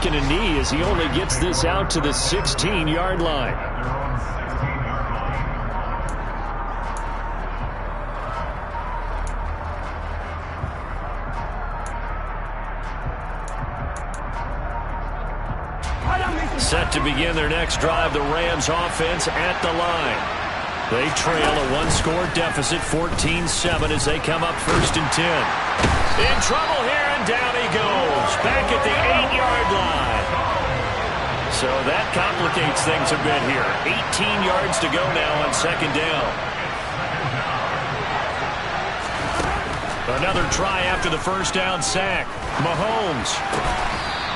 taking a knee as he only gets this out to the 16-yard line. Set to begin their next drive, the Rams offense at the line. They trail a one-score deficit, 14-7, as they come up 1st and 10. In trouble here, and down he goes, back at the 8-yard line. So that complicates things a bit here. 18 yards to go now on 2nd down. Another try after the 1st down sack. Mahomes.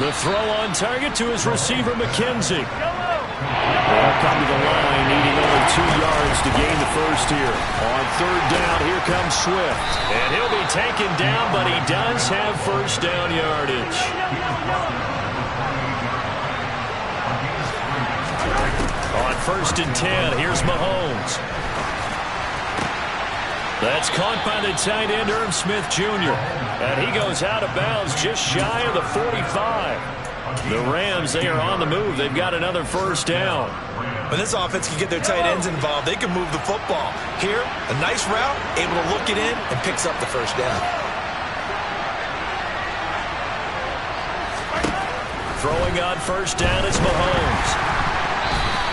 The throw on target to his receiver, McKenzie. They'll come to the line, needing only 2 yards to gain the 1st here. On 3rd down, here comes Swift. And he'll be taken down, but he does have 1st down yardage. On 1st and 10, here's Mahomes. That's caught by the tight end, Irv Smith Jr. And he goes out of bounds just shy of the 45. The Rams, they are on the move. They've got another 1st down. When this offense can get their tight ends involved, they can move the football. Here, a nice route, able to look it in, and picks up the 1st down. Throwing on 1st down is Mahomes.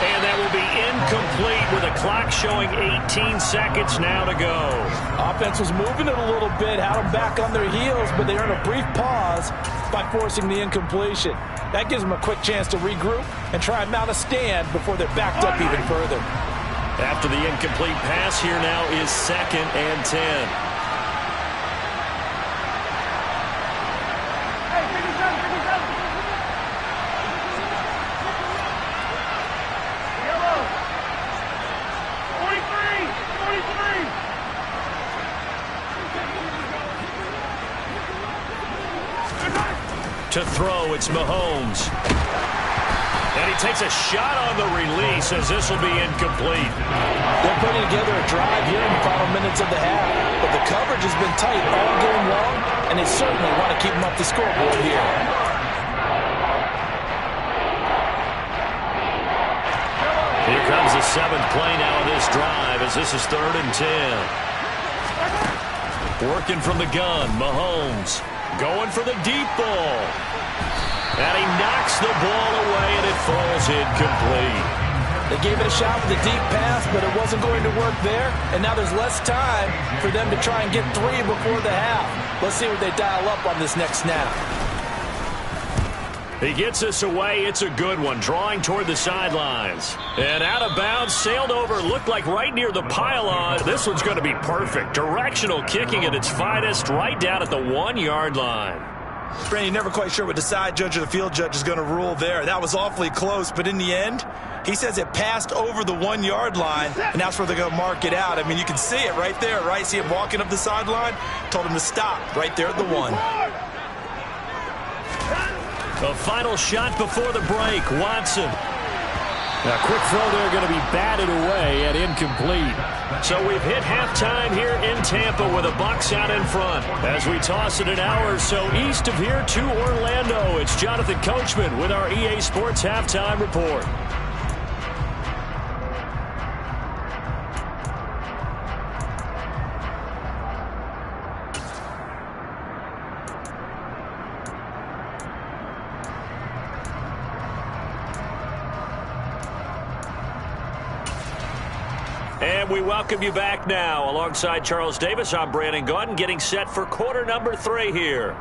And that will be incomplete with a clock showing 18 seconds now to go. Offense was moving it a little bit, had them back on their heels, but they earned a brief pause by forcing the incompletion. That gives them a quick chance to regroup and try and mount a stand before they're backed up even further. After the incomplete pass, here now is 2nd and 10. To throw, it's Mahomes. And he takes a shot on the release as this will be incomplete. They're putting together a drive here in the final minutes of the half, but the coverage has been tight all game long, and they certainly want to keep them up the scoreboard here. Here comes the 7th play now of this drive as this is 3rd and 10. Working from the gun, Mahomes. Going for the deep ball. And he knocks the ball away, and it falls incomplete. They gave it a shot with a deep pass, but it wasn't going to work there. And now there's less time for them to try and get 3 before the half. Let's see what they dial up on this next snap. He gets this away. It's a good one, drawing toward the sidelines. And out of bounds, sailed over, looked like right near the pylon. This one's going to be perfect. Directional kicking at its finest, right down at the 1-yard line. Brandon, you're never quite sure what the side judge or the field judge is going to rule there. That was awfully close, but in the end, he says it passed over the 1-yard line, and that's where they're going to mark it out. I mean, you can see it right there, right? See him walking up the sideline? Told him to stop right there at the 1. A final shot before the break. Watson. A quick throw there going to be batted away and incomplete. So we've hit halftime here in Tampa with the Bucs out in front. As we toss it an hour or so east of here to Orlando, it's Jonathan Coachman with our EA Sports Halftime Report. And we welcome you back now. Alongside Charles Davis, I'm Brandon Gaudin, getting set for quarter number 3 here.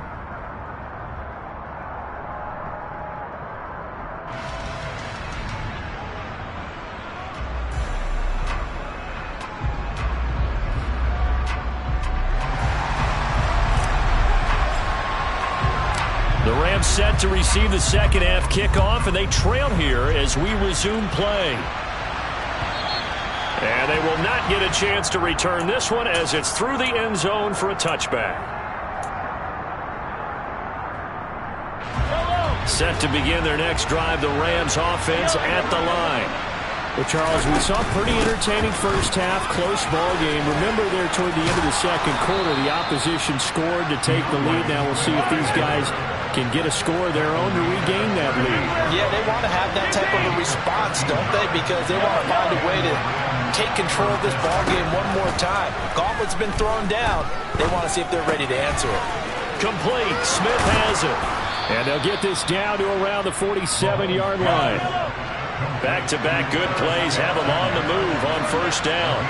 The Rams set to receive the second half kickoff, and they trail here as we resume play. And they will not get a chance to return this one as it's through the end zone for a touchback. Set to begin their next drive, the Rams offense at the line. Well, Charles, we saw a pretty entertaining first half, close ball game. Remember there toward the end of the second quarter, the opposition scored to take the lead. Now we'll see if these guys can get a score of their own to regain that lead. Yeah, they want to have that type of a response, don't they? Because they want to find a way to take control of this ball game one more time. Gauntlet's been thrown down. They want to see if they're ready to answer it. Complete. Smith has it. And they'll get this down to around the 47-yard line. Back-to-back good plays have them on the move on first down.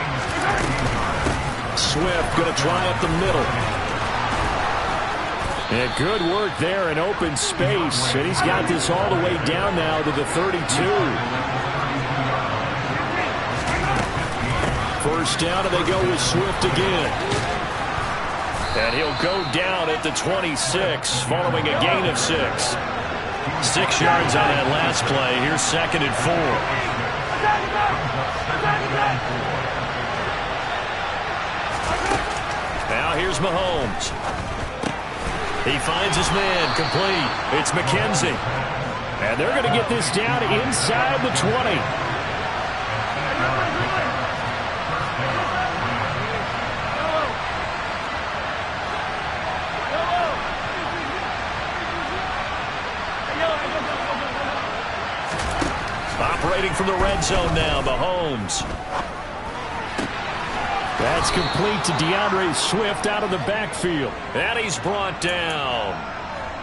Swift going to try up the middle. And good work there in open space. And he's got this all the way down now to the 32. First down, and they go with Swift again. And he'll go down at the 26 following a gain of 6. 6 yards on that last play. Here's 2nd and 4. Now here's Mahomes. He finds his man, complete. It's McKenzie. And they're going to get this down inside the 20. Operating from the red zone now, Mahomes. That's complete to DeAndre Swift out of the backfield. And he's brought down.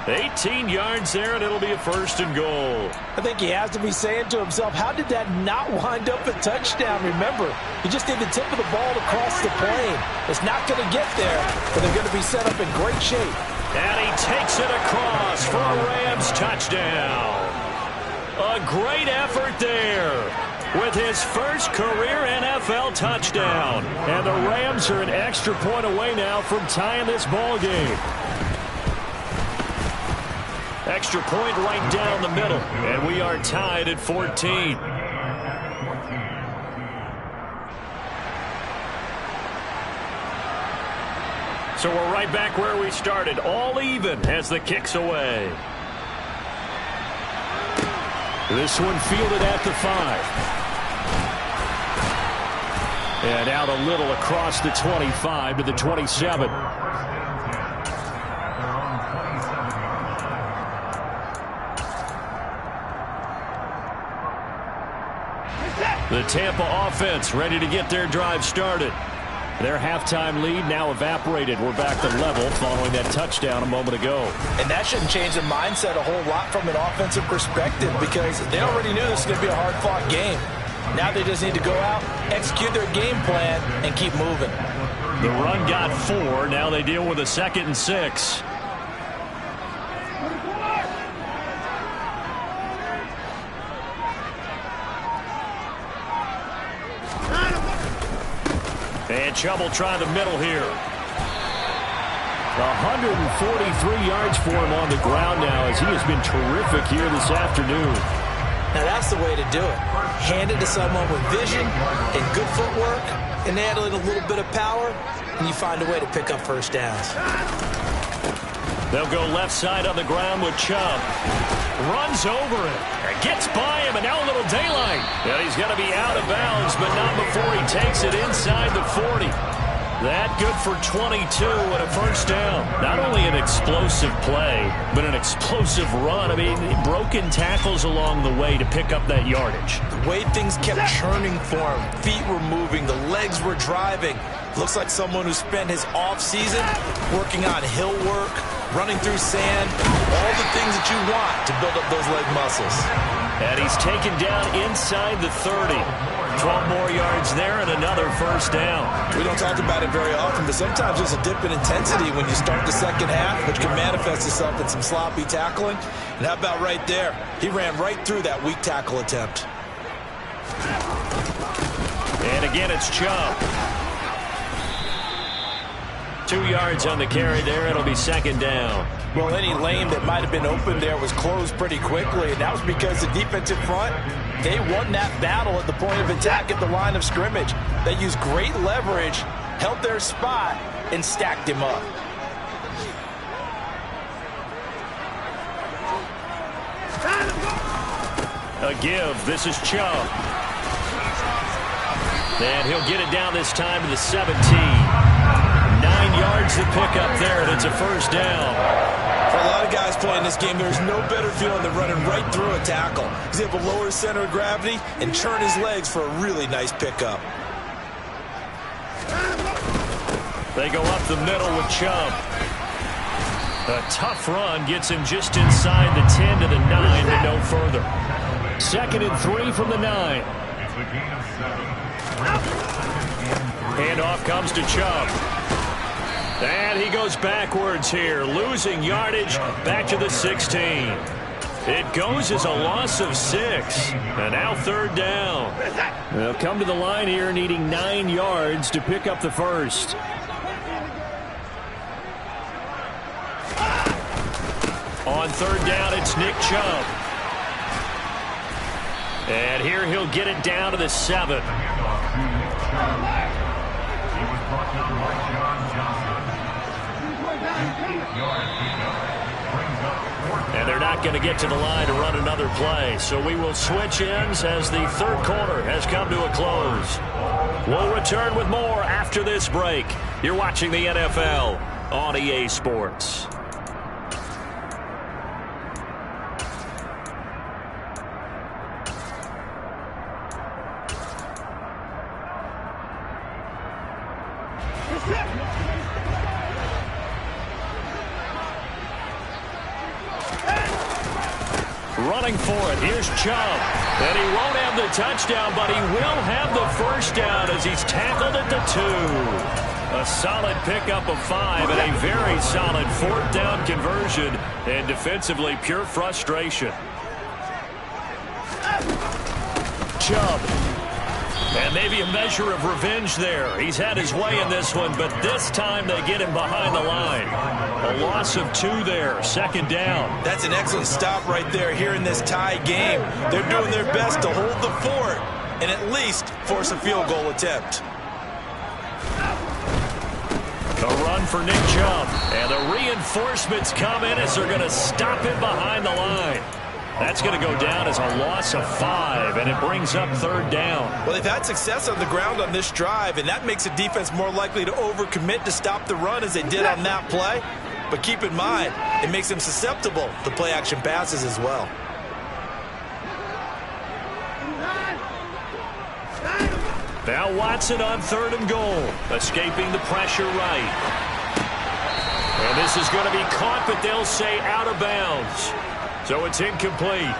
18 yards there, and it'll be a 1st and goal. I think he has to be saying to himself, how did that not wind up a touchdown? Remember, he just did the tip of the ball to cross the plane. It's not going to get there, but they're going to be set up in great shape. And he takes it across for a Rams touchdown. A great effort there with his first career NFL touchdown. And the Rams are an extra point away now from tying this ball game. Extra point right down the middle. And we are tied at 14. So we're right back where we started. All even as the kick's away. This one fielded at the 5. And out a little across the 25 to the 27. The Tampa offense ready to get their drive started. Their halftime lead now evaporated. We're back to level following that touchdown a moment ago. And that shouldn't change their mindset a whole lot from an offensive perspective because they already knew this was going to be a hard-fought game. Now they just need to go out, execute their game plan, and keep moving. The run got 4. Now they deal with a 2nd and 6. And Chubb will try the middle here. 143 yards for him on the ground now as he has been terrific here this afternoon. Now that's the way to do it. Hand it to someone with vision and good footwork and add a little bit of power, and you find a way to pick up first downs. They'll go left side on the ground with Chubb. Runs over it. Gets by him, and now a little daylight. Yeah, he's going to be out of bounds, but not before he takes it inside the 40. That good for 22 and a first down. Not only an explosive play, but an explosive run. I mean, broken tackles along the way to pick up that yardage. The way things kept churning for him. Feet were moving. The legs were driving. Looks like someone who spent his offseason working on hill work, running through sand, all the things that you want to build up those leg muscles. And he's taken down inside the 30. 12 more yards there and another first down. We don't talk about it very often, but sometimes there's a dip in intensity when you start the second half, which can manifest itself in some sloppy tackling. And how about right there? He ran right through that weak tackle attempt. And again, it's Chubb. 2 yards on the carry there. It'll be second down. Well, any lane that might have been open there was closed pretty quickly, and that was because the defensive front, they won that battle at the point of attack at the line of scrimmage. They used great leverage, held their spot, and stacked him up. A give. This is Chubb. And he'll get it down this time to the 17. 9 yards to pick up there, and it's a first down. For a lot of guys playing this game, there's no better feeling than running right through a tackle. He's able to lower his center of gravity and turn his legs for a really nice pickup. They go up the middle with Chubb. A tough run gets him just inside the 10 to the 9, but no further. 2nd and 3 from the 9. Handoff comes to Chubb. And he goes backwards here, losing yardage back to the 16. It goes as a loss of 6. And now 3rd down. They'll come to the line here needing 9 yards to pick up the first. On 3rd down, it's Nick Chubb. And here he'll get it down to the 7. And they're not going to get to the line to run another play. So we will switch ends as the 3rd quarter has come to a close. We'll return with more after this break. You're watching the NFL on EA Sports. Running for it. Here's Chubb. And he won't have the touchdown, but he will have the first down as he's tackled at the 2. A solid pickup of 5 and a very solid 4th down conversion. And defensively, pure frustration. Chubb. And maybe a measure of revenge there. He's had his way in this one, but this time they get him behind the line. A loss of 2 there, 2nd down. That's an excellent stop right there here in this tie game. They're doing their best to hold the fort and at least force a field goal attempt. A run for Nick Chubb. And the reinforcements come in as they're going to stop him behind the line. That's going to go down as a loss of 5, and it brings up 3rd down. Well, they've had success on the ground on this drive, and that makes the defense more likely to overcommit to stop the run as they did on that play. But keep in mind, it makes them susceptible to play-action passes as well. Now Watson on 3rd and goal, escaping the pressure right. And this is going to be caught, but they'll say out of bounds. So it's incomplete.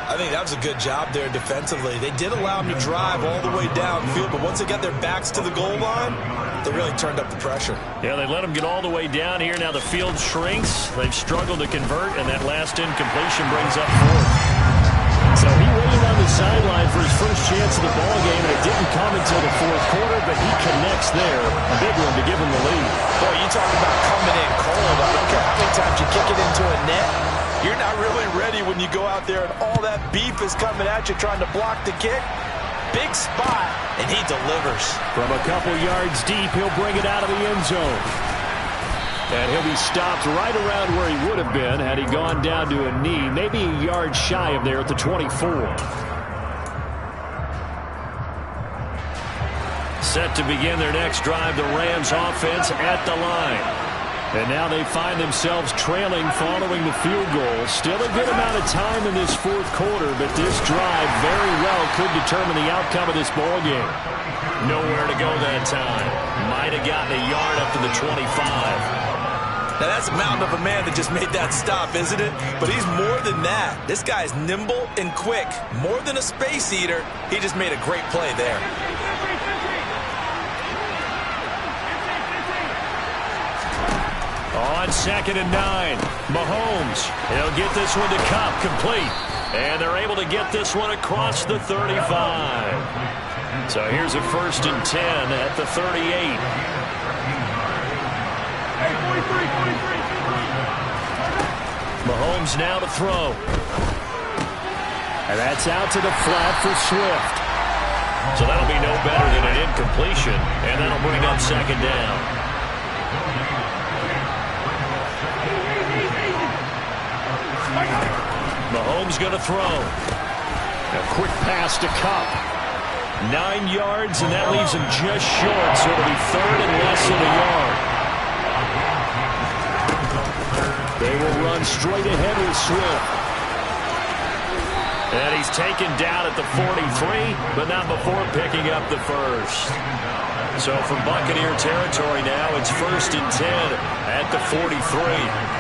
I think that was a good job there defensively. They did allow him to drive all the way downfield, but once they got their backs to the goal line, they really turned up the pressure. Yeah, they let him get all the way down here. Now the field shrinks. They've struggled to convert, and that last incompletion brings up 4th. So he waited on the sideline for his first chance of the ball game, and it didn't come until the 4th quarter, but he connects there. A big one to give him the lead. Boy, you talk about coming in cold. I don't care how many times you kick it into a net. You're not really ready when you go out there and all that beef is coming at you trying to block the kick. Big spot, and he delivers. From a couple yards deep, he'll bring it out of the end zone. And he'll be stopped right around where he would have been had he gone down to a knee, maybe a yard shy of there at the 24. Set to begin their next drive, the Rams offense at the line. And now they find themselves trailing following the field goal. Still a good amount of time in this 4th quarter, but this drive very well could determine the outcome of this ball game. Nowhere to go that time. Might have gotten a yard up to the 25. Now that's a mountain of a man that just made that stop, isn't it? But he's more than that. This guy's nimble and quick. More than a space eater, he just made a great play there. On 2nd and 9, Mahomes. He'll get this one to Kupp, complete. And they're able to get this one across the 35. So here's a 1st and 10 at the 38. Mahomes now to throw. And that's out to the flat for Swift. So that'll be no better than an incompletion. And that'll bring up 2nd down. Mahomes going to throw. A quick pass to Kupp. 9 yards, and that leaves him just short, so it'll be third and less than a yard. They will run straight ahead with Swift. And he's taken down at the 43, but not before picking up the first. So from Buccaneer territory now, it's 1st and 10 at the 43.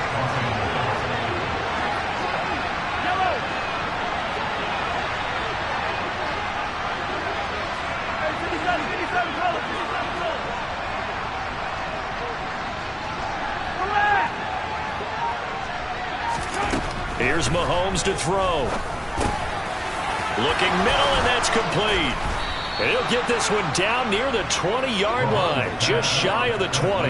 Here's Mahomes to throw. Looking middle, and that's complete. And he'll get this one down near the 20-yard line, just shy of the 20.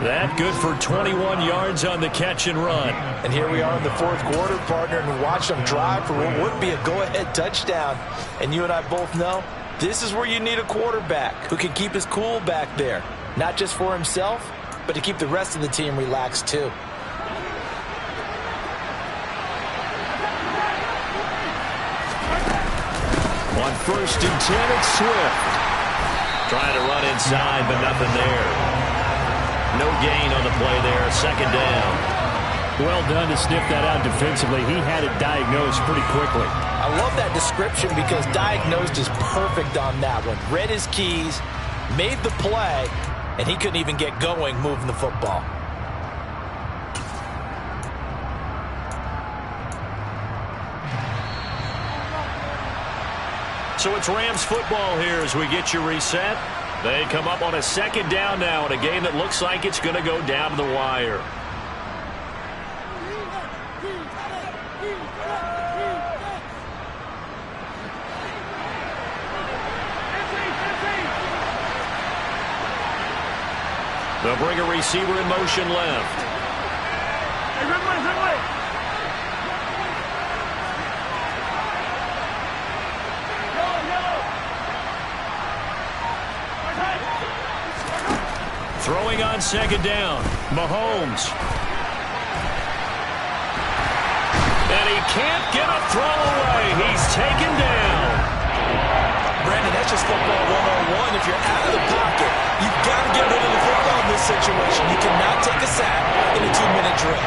That good for 21 yards on the catch and run. And here we are in the 4th quarter, partner, and watch them drive for what would be a go-ahead touchdown. And you and I both know this is where you need a quarterback who can keep his cool back there, not just for himself, but to keep the rest of the team relaxed too. On 1st and 10, it's Swift. Trying to run inside, but nothing there. No gain on the play there. 2nd down. Well done to sniff that out defensively. He had it diagnosed pretty quickly. I love that description because diagnosed is perfect on that one. Read his keys, made the play, and he couldn't even get going moving the football. So it's Rams football here as we get you reset. They come up on a 2nd down now in a game that looks like it's going to go down to the wire. They'll bring a receiver in motion left. Throwing on 2nd down, Mahomes. And he can't get a throw away. He's taken down. Brandon, that's just football 101. If you're out of the pocket, you've got to get rid of the football in this situation. You cannot take a sack in a 2-minute drill.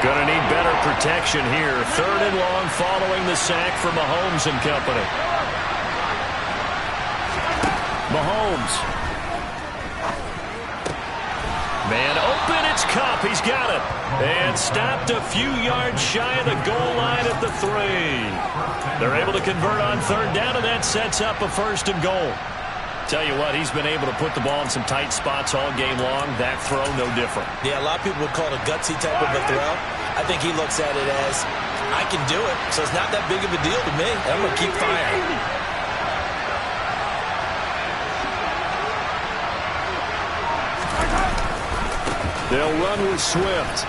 Gonna need better protection here. 3rd and long following the sack for Mahomes and company. Mahomes. Man open, it's Kupp. He's got it. And stopped a few yards shy of the goal line at the 3. They're able to convert on 3rd down, and that sets up a 1st and goal. Tell you what, he's been able to put the ball in some tight spots all game long. That throw, no different. Yeah, a lot of people would call it a gutsy type of a throw. I think he looks at it as, I can do it, so it's not that big of a deal to me. I'm going to keep firing. They'll run with Swift.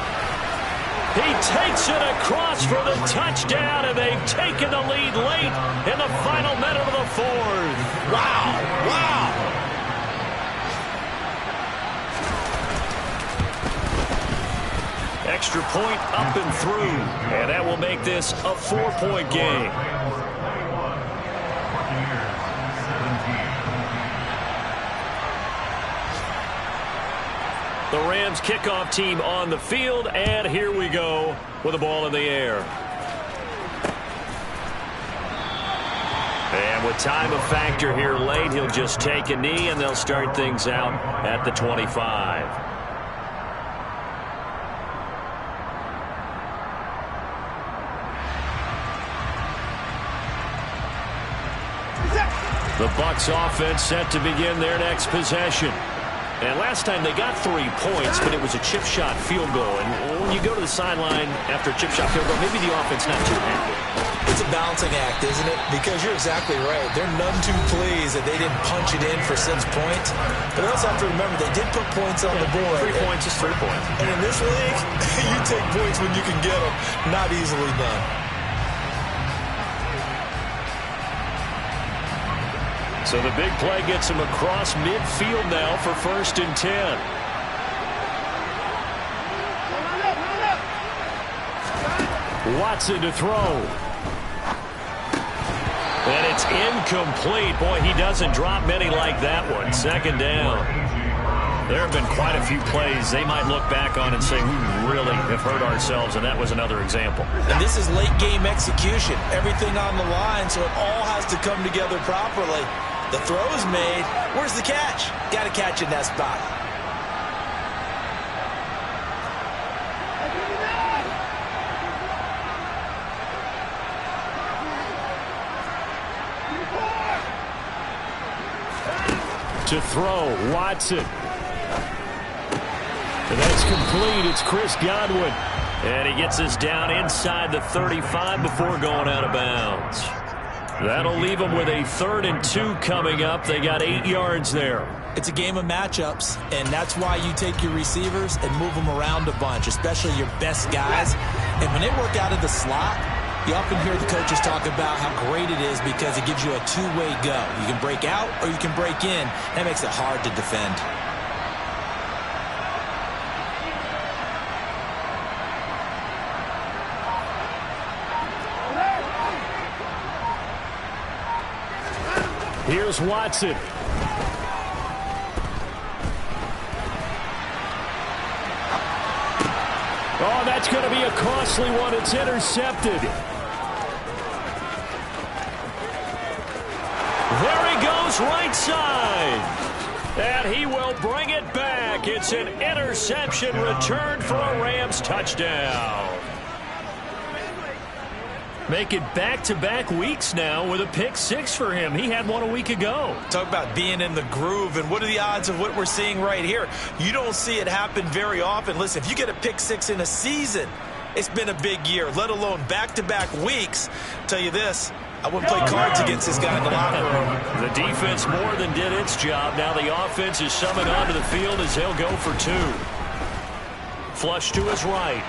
He takes it across for the touchdown, and they've taken the lead late in the final minute of the 4th. Wow, wow. Extra point up and through, and that will make this a 4-point game. The Rams kickoff team on the field, and here we go with the ball in the air. And with time a factor here late, he'll just take a knee, and they'll start things out at the 25. The Bucs offense set to begin their next possession. And last time they got 3 points, but it was a chip shot field goal. And when you go to the sideline after a chip shot field goal, maybe the offense not too happy. It's a balancing act, isn't it? Because you're exactly right. They're none too pleased that they didn't punch it in for 6 points. But they also have to remember they did put points on the board. 3 points is 3 points. And in this league, you take points when you can get them. Not easily done. So the big play gets him across midfield now for 1st and 10. Watson to throw. And it's incomplete. Boy, he doesn't drop many like that one. Second down. There have been quite a few plays they might look back on and say, we really have hurt ourselves, and that was another example. And this is late game execution. Everything on the line, so it all has to come together properly. The throw's made. Where's the catch? Got to catch in that spot. To throw, Watson. And that's complete. It's Chris Godwin. And he gets us down inside the 35 before going out of bounds. That'll leave them with a 3rd and 2 coming up. They got 8 yards there. It's a game of matchups, and that's why you take your receivers and move them around a bunch, especially your best guys. And when they work out of the slot, you often hear the coaches talk about how great it is because it gives you a two-way go. You can break out or you can break in. That makes it hard to defend. Here's Watson. Oh, that's going to be a costly one. It's intercepted. There he goes, right side. And he will bring it back. It's an interception returned for a Rams touchdown. Make it back-to-back weeks now with a pick 6 for him. He had one a week ago. Talk about being in the groove, and what are the odds of what we're seeing right here? You don't see it happen very often. Listen, if you get a pick 6 in a season, it's been a big year, let alone back-to-back weeks. Tell you this, I wouldn't play cards against this guy in the locker room. The defense more than did its job. Now the offense is summoned onto the field as they'll go for 2. Flush to his right.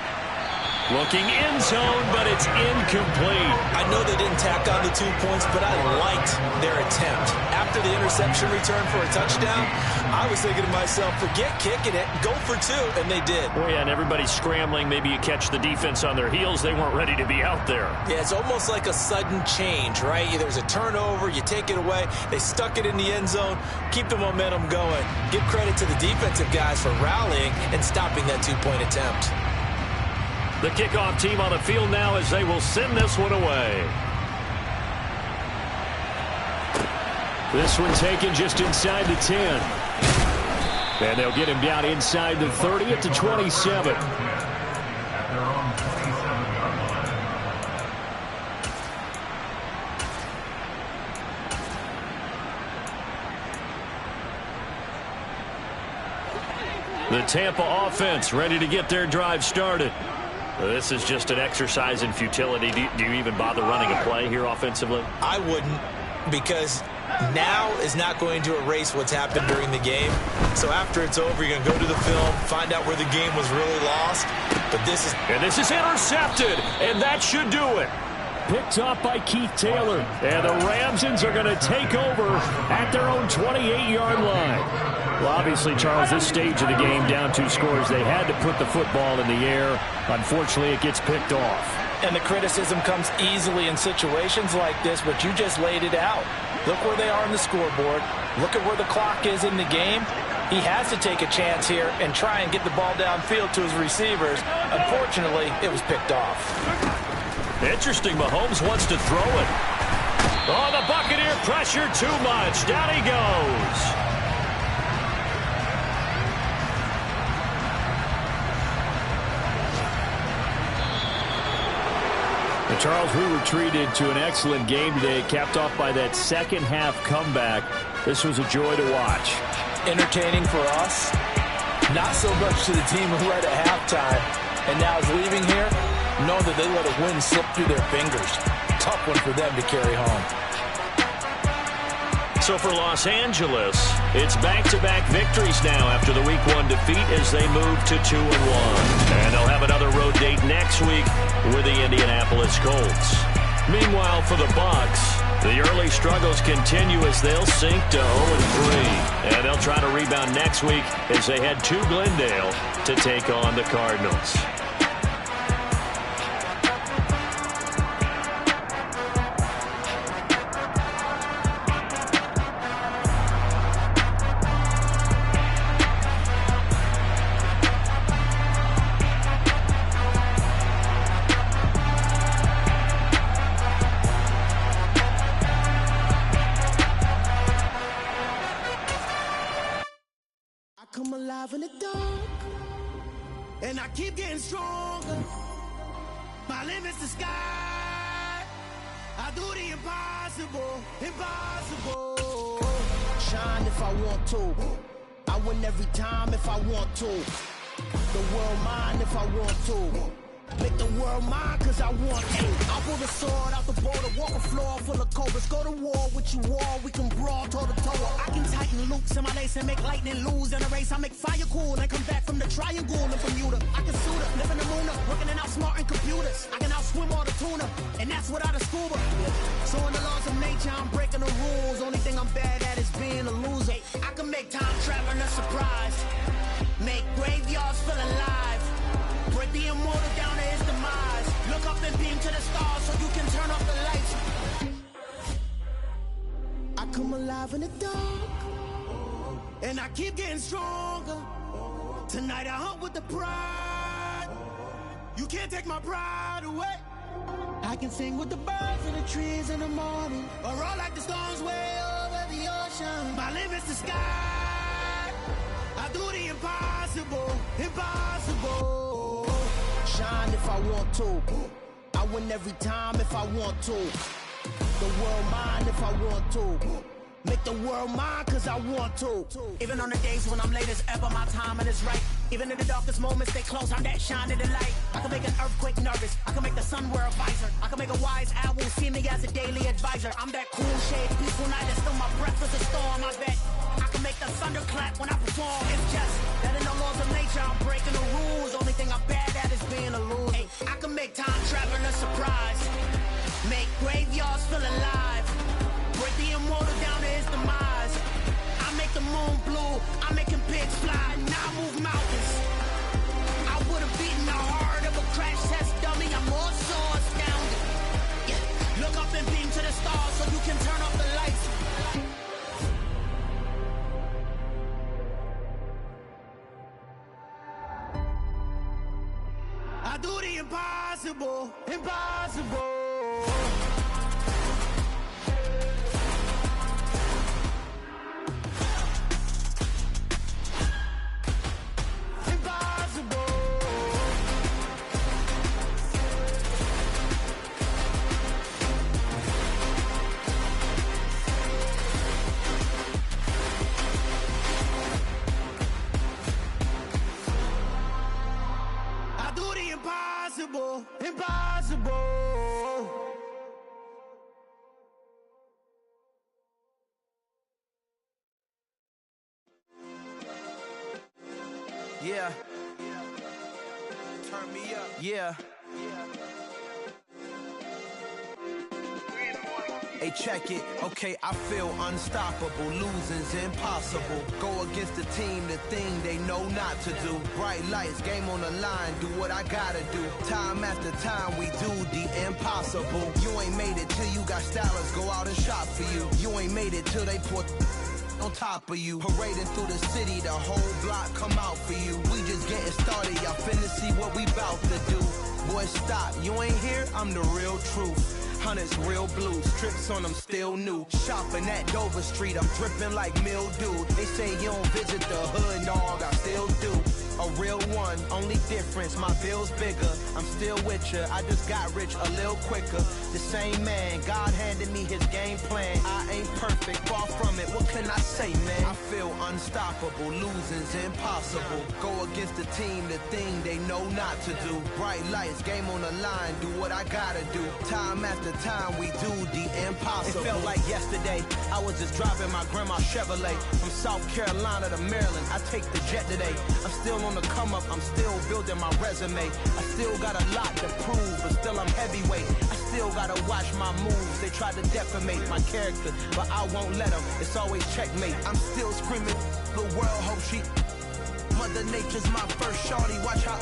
Looking in zone, but it's incomplete. I know they didn't tack on the 2 points, but I liked their attempt. After the interception return for a touchdown, I was thinking to myself, forget kicking it, go for 2, and they did. Oh, yeah, and everybody's scrambling. Maybe you catch the defense on their heels. They weren't ready to be out there. Yeah, it's almost like a sudden change, right? There's a turnover, you take it away, they stuck it in the end zone, keep the momentum going. Give credit to the defensive guys for rallying and stopping that 2-point attempt. The kickoff team on the field now as they will send this one away. This one taken just inside the 10. And they'll get him down inside the 30 at the 27. The Tampa offense ready to get their drive started. This is just an exercise in futility. Do you even bother running a play here offensively? I wouldn't, because now is not going to erase what's happened during the game. So after it's over, you're going to go to the film, find out where the game was really lost. But this is... And this is intercepted, and that should do it. Picked off by Keith Taylor. And the Ramsons are going to take over at their own 28-yard line. Well, obviously, Charles, this stage of the game, down 2 scores, they had to put the football in the air. Unfortunately, it gets picked off. And the criticism comes easily in situations like this, but you just laid it out. Look where they are on the scoreboard. Look at where the clock is in the game. He has to take a chance here and try and get the ball downfield to his receivers. Unfortunately, it was picked off. Interesting, Mahomes wants to throw it. Oh, the Buccaneer pressure too much. Down he goes. Charles, we were treated to an excellent game today, capped off by that second-half comeback. This was a joy to watch. Entertaining for us, not so much to the team who led at halftime and now is leaving here, knowing that they let a win slip through their fingers. Tough one for them to carry home. So for Los Angeles, it's back-to-back victories now after the Week 1 defeat as they move to 2-1. And they'll have another road date next week with the Indianapolis Colts. Meanwhile, for the Bucs, the early struggles continue as they'll sink to 0-3. And they'll try to rebound next week as they head to Glendale to take on the Cardinals. And I keep getting stronger. My limit's the sky. I do the impossible, impossible. Shine if I want to. I win every time if I want to. The world mine if I want to. Make the world mine cause I want to. I pull the sword out the border, walk a floor full of cobras. Go to war with you war, we can brawl toe to toe. I can tighten loops in my lace and make lightning lose in a race. I make fire cool and come back from the triangle in Bermuda. I can suit up, live in the moon up, working and outsmarting computers. I can outswim all the tuna, and that's without a scuba. So in the laws of nature, I'm breaking the rules. Only thing I'm bad at is being a loser. I can make time traveling a surprise. Make graveyards feel alive. Break the immortal down to his demise. Look up and beam to the stars so you can turn off the lights. I come alive in the dark, and I keep getting stronger. Tonight I hunt with the pride. You can't take my pride away. I can sing with the birds and the trees in the morning, or roll like the storms way over the ocean. My limit's the sky. I do the impossible, impossible. Shine if I want to. I win every time if I want to. The world mine if I want to. Make the world mine cause I want to. Even on the days when I'm late as ever, my timing is right. Even in the darkest moments, stay close, I'm that shining the light. I can make an earthquake nervous, I can make the sun wear a visor. I can make a wise owl see me as a daily advisor. I'm that cool shade, peaceful night, that's still my breath is a storm, I bet. I can make the thunder clap when I perform. It's just that in the laws of nature, I'm breaking the rules. Only thing I'm bad at is being a loser. Hey, I can make time traveling a surprise. Make graveyards feel alive. Break the immortal down to his demise. I make the moon blue, I'm making pigs fly. Now I move mountains. I would've beaten the heart of a crash test dummy. I'm more so astounded. Yeah. Look up and beam to the stars so you can turn off the lights. I do the impossible, impossible. Impossible, impossible. Yeah. Turn me up. Yeah. Hey, check it. Okay, I feel unstoppable. Losing's impossible. Go against the team, the thing they know not to do. Bright lights, game on the line, do what I gotta do. Time after time, we do the impossible. You ain't made it till you got stylists go out and shop for you. You ain't made it till they put on top of you. Parading through the city, the whole block come out for you. We just getting started, y'all finna see what we bout to do. Boy, stop, you ain't here, I'm the real truth. Hunters, real blue, strips on them still new. Shopping at Dover Street, I'm dripping like mildew. They say you don't visit the hood, dog, I still do. A real one, only difference, my bill's bigger. I'm still with ya, I just got rich a little quicker. The same man, God handed me his game plan. I ain't perfect, far from it, what can I say, man? I feel unstoppable, losing's impossible. Go against the team, the thing they know not to do. Bright lights, game on the line, do what I gotta do. Time after time, we do the impossible. It felt like yesterday, I was just driving my grandma's Chevrolet. From South Carolina to Maryland, I take the jet today. I'm still on the come up, I'm still building my resume. I still got a lot to prove, but still I'm heavyweight. I still gotta watch my moves. They try to defamate my character, but I won't let them. It's always checkmate. I'm still screaming, the world hope she. Mother Nature's my first shorty, watch how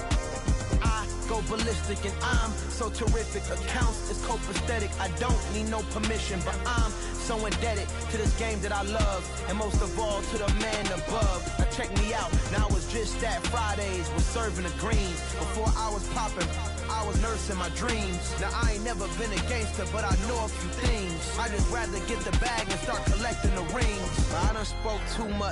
I go ballistic, and I'm so terrific. Accounts is copacetic, I don't need no permission, but I'm so indebted to this game that I love, and most of all to the man above. Now check me out, now it's just that Fridays was serving the greens. Before I was popping, I was nursing my dreams. Now I ain't never been a gangster, but I know a few things. I just rather get the bag and start collecting the rings. I done spoke too much.